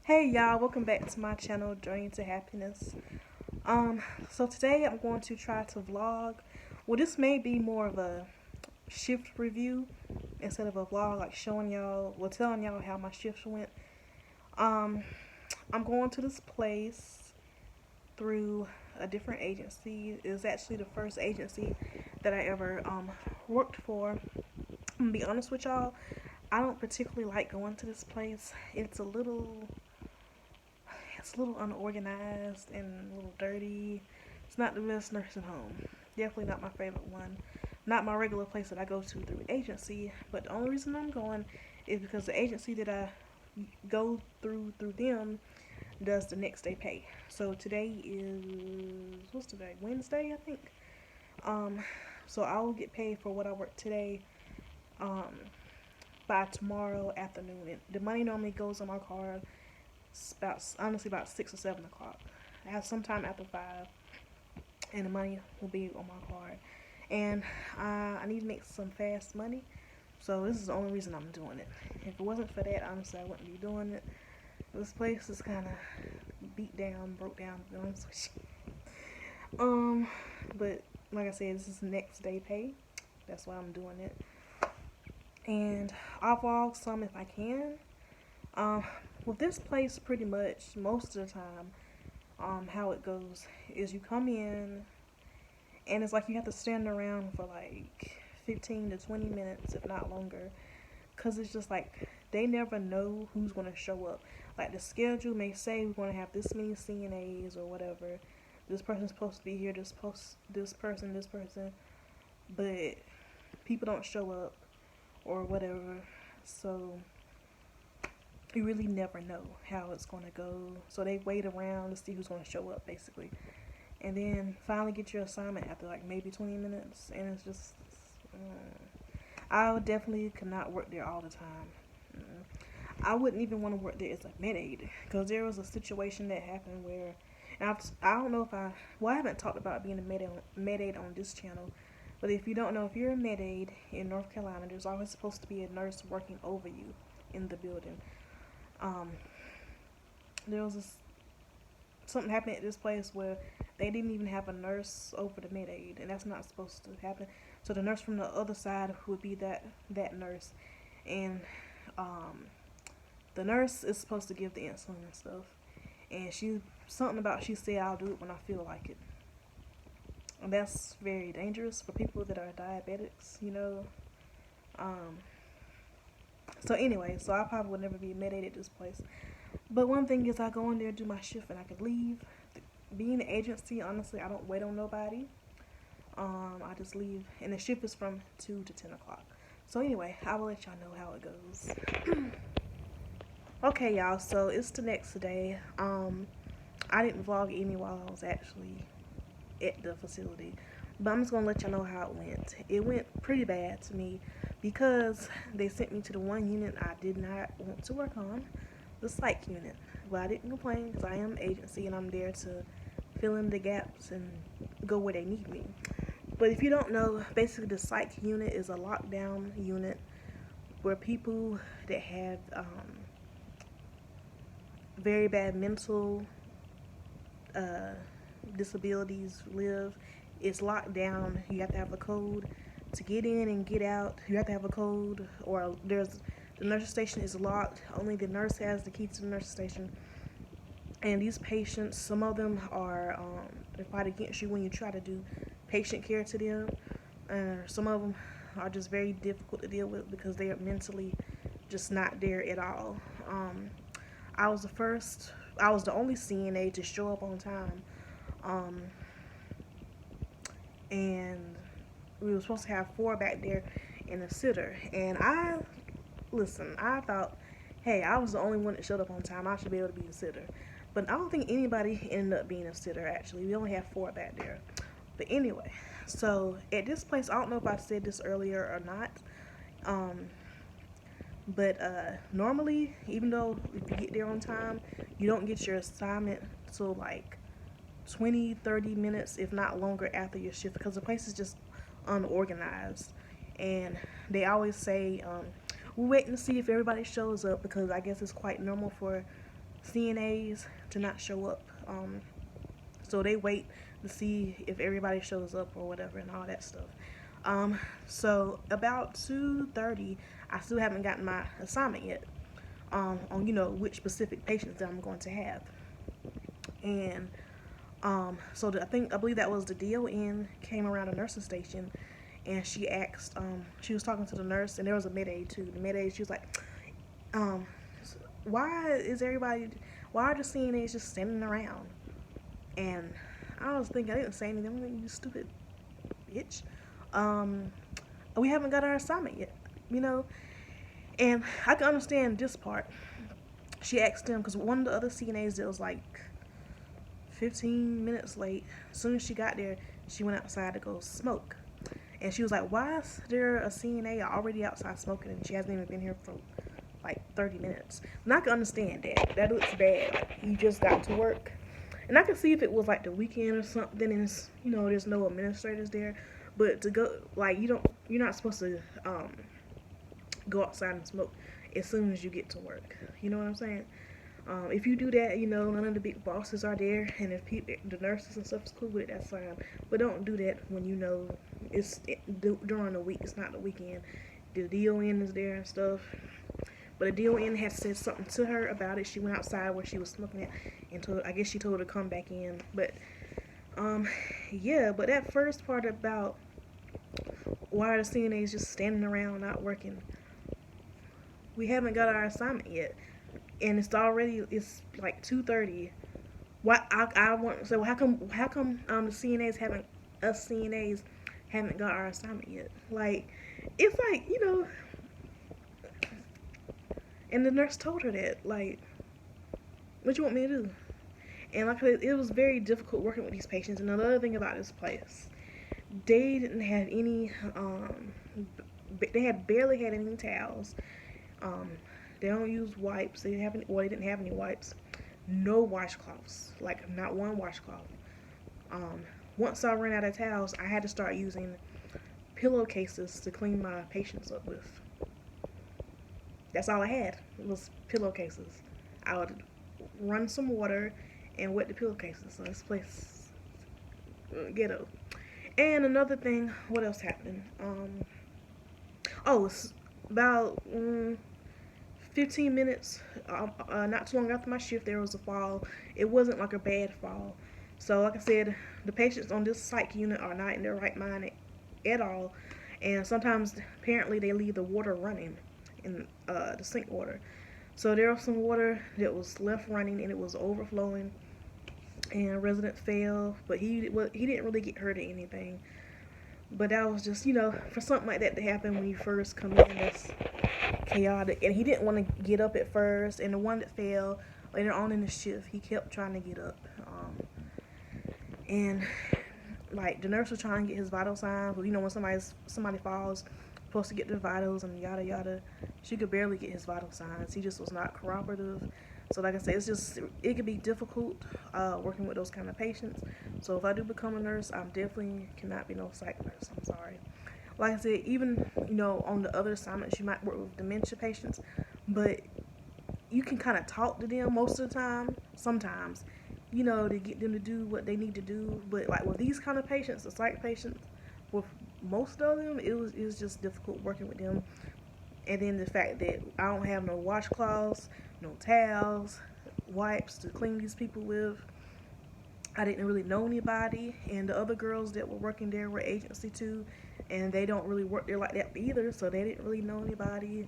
Hey y'all, welcome back to my channel, Journey to Happiness. So today I'm going to try to vlog. Well, this may be more of a shift review instead of a vlog, like showing y'all, well, telling y'all how my shifts went. Um, I'm going to this place through a different agency. It was actually the first agency that I ever worked for. I'm gonna be honest with y'all, I don't particularly like going to this place. It's a little unorganized and a little dirty. It's not the best nursing home. Definitely not my favorite one. Not my regular place that I go to through agency. But the only reason I'm going is because the agency that I go through them does the next day pay. So today is what's today? Wednesday, I think. Um, so I will get paid for what I work today. Um, by tomorrow afternoon. The money normally goes on my card. It's about 6 or 7 o'clock. I have some time after 5, and the money will be on my card. And I need to make some fast money, so this is the only reason I'm doing it. If it wasn't for that, honestly, I wouldn't be doing it. This place is kind of beat down, broke down, to be honest with you. But like I said, this is next day pay. That's why I'm doing it. And I'll vlog some if I can. Um, with this place, pretty much most of the time, how it goes is you come in and it's like you have to stand around for like 15 to 20 minutes, if not longer, because it's just like they never know who's going to show up. Like the schedule may say we're going to have this many CNAs or whatever. This person's supposed to be here. This person, but people don't show up or whatever. So you really never know how it's going to go. So they wait around to see who's going to show up, basically. And then finally get your assignment after like maybe 20 minutes. And it's just, I definitely could not work there all the time. I wouldn't even want to work there as a med aid. Because there was a situation that happened where, and I don't know if I haven't talked about being a med aid on this channel. But if you don't know, if you're a med aid in North Carolina, there's always supposed to be a nurse working over you in the building. Um, there was something happened at this place where they didn't even have a nurse over the med aid, and that's not supposed to happen. So the nurse from the other side would be that nurse, and um, the nurse is supposed to give the insulin and stuff. And she said I'll do it when I feel like it, and that's very dangerous for people that are diabetics. Um, so anyway, so I probably would never be med aid at this place. But one thing is, I go in there, do my shift, and I could leave. Being an agency, honestly, I don't wait on nobody. I just leave, and the shift is from 2 to 10 o'clock. So anyway, I will let y'all know how it goes. Okay, y'all, so it's the next day. I didn't vlog any while I was actually at the facility, but I'm just gonna let y'all know how it went. It went pretty bad to me because they sent me to the one unit I did not want to work on, the psych unit. Well, I didn't complain because I am agency and I'm there to fill in the gaps and go where they need me. But if you don't know, basically the psych unit is a lockdown unit where people that have very bad mental uh, disabilities live. It's locked down. You have to have a code to get in and get out. You have to have a code, or the nurse station is locked. Only the nurse has the key to the nurse station. And these patients, some of them are they fight against you when you try to do patient care to them. Some of them are just very difficult to deal with because they are mentally just not there at all. I was the first. I was the only CNA to show up on time, um, and we were supposed to have 4 back there in a sitter. And I thought, hey, I was the only one that showed up on time. I should be able to be a sitter. But I don't think anybody ended up being a sitter, actually. We only have 4 back there. But anyway, so at this place, I don't know if I said this earlier or not. Um, but normally, even though if you get there on time, you don't get your assignment till like 20, 30 minutes, if not longer, after your shift because the place is just unorganized. And they always say, we're waiting to see if everybody shows up because I guess it's quite normal for CNAs to not show up. So they wait to see if everybody shows up or whatever and all that stuff. So about 2:30, I still haven't gotten my assignment yet. On which specific patients that I'm going to have, and so I believe that was the DON came around the nursing station, and she asked, she was talking to the nurse, and there was a med aide too. The med aide, she was like, um, why are the CNAs just standing around? And I was thinking, I didn't say anything. I'm like, you stupid bitch. We haven't got our assignment yet, you know? And I can understand this part. She asked him, because one of the other CNAs that was like 15 minutes late, as soon as she got there, she went outside to go smoke. And she was like, why is there a CNA already outside smoking and she hasn't even been here for like 30 minutes? And I can understand that. That looks bad. Like, you just got to work. And I can see if it was like the weekend or something and it's, there's no administrators there. But to go, like, you're not supposed to go outside and smoke as soon as you get to work. You know what I'm saying? If you do that, none of the big bosses are there, and if the nurses and stuff is cool with it, that's fine. But don't do that when it's during the week. It's not the weekend. The DON is there and stuff. But the DON had said something to her about it. She went outside where she was smoking at, and I guess she told her to come back in. But yeah. But that first part about why are the CNAs just standing around not working? We haven't got our assignment yet, and it's like 2:30. Why I want so how come the CNAs haven't got our assignment yet? Like, it's like, and the nurse told her that, like, what you want me to do? And like, it was very difficult working with these patients. And another thing about this place, they didn't have any they barely had any towels. They don't use wipes. They didn't have any wipes. No washcloths. Like, not one washcloth. Once I ran out of towels, I had to start using pillowcases to clean my patients up with. That's all I had. It was pillowcases. I would run some water and wet the pillowcases. So this place, ghetto. And another thing, what else happened? It's about 15 minutes, not too long after my shift, there was a fall. It wasn't like a bad fall. So like I said, the patients on this psych unit are not in their right mind at all. And sometimes, apparently, they leave the water running in the sink water. So there was some water that was left running and it was overflowing. And a resident fell, but he didn't really get hurt or anything. But that was just, for something like that to happen when you first come in, that's chaotic. And he didn't want to get up at first, and the one that fell later on in the shift, he kept trying to get up. And like, the nurse was trying to get his vital signs. When somebody falls, supposed to get their vitals and yada yada. She could barely get his vital signs. He just was not cooperative. So like I said, it could be difficult working with those kind of patients. So if I do become a nurse, I definitely cannot be no psych nurse. I'm sorry. Like I said, even on the other assignments, you might work with dementia patients, but you can kind of talk to them most of the time. Sometimes, to get them to do what they need to do. But like with these kind of patients, the psych patients, with most of them, it was just difficult working with them. And then the fact that I don't have no washcloths, no towels, wipes to clean these people with. I didn't really know anybody, and the other girls that were working there were agency too, and they don't really work there like that either, so they didn't really know anybody.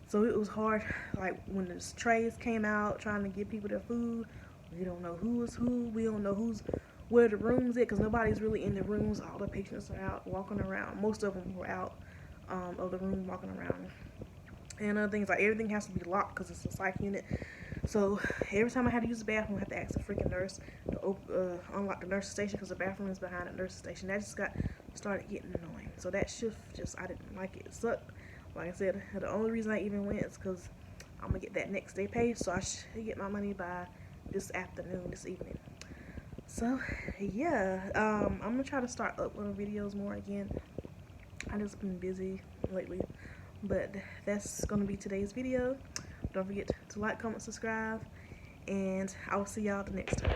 So it was hard, like when the trays came out trying to give people their food. We don't know who is who. We don't know where the room's at, because nobody's really in the rooms. All the patients are out walking around. Most of them were out of the room walking around. And other things, like, everything has to be locked because it's a psych unit. So every time I had to use the bathroom, I had to ask the freaking nurse to unlock the nurse's station, because the bathroom is behind the nurse's station. That just started getting annoying. So that shift, I didn't like it. It sucked. Like I said, the only reason I even went is because I'm going to get that next day pay, so I should get my money by this evening. So yeah, I'm going to try to start uploading videos more again. I just been busy lately. But that's going to be today's video. Don't forget to like, comment, subscribe, and I will see y'all the next time.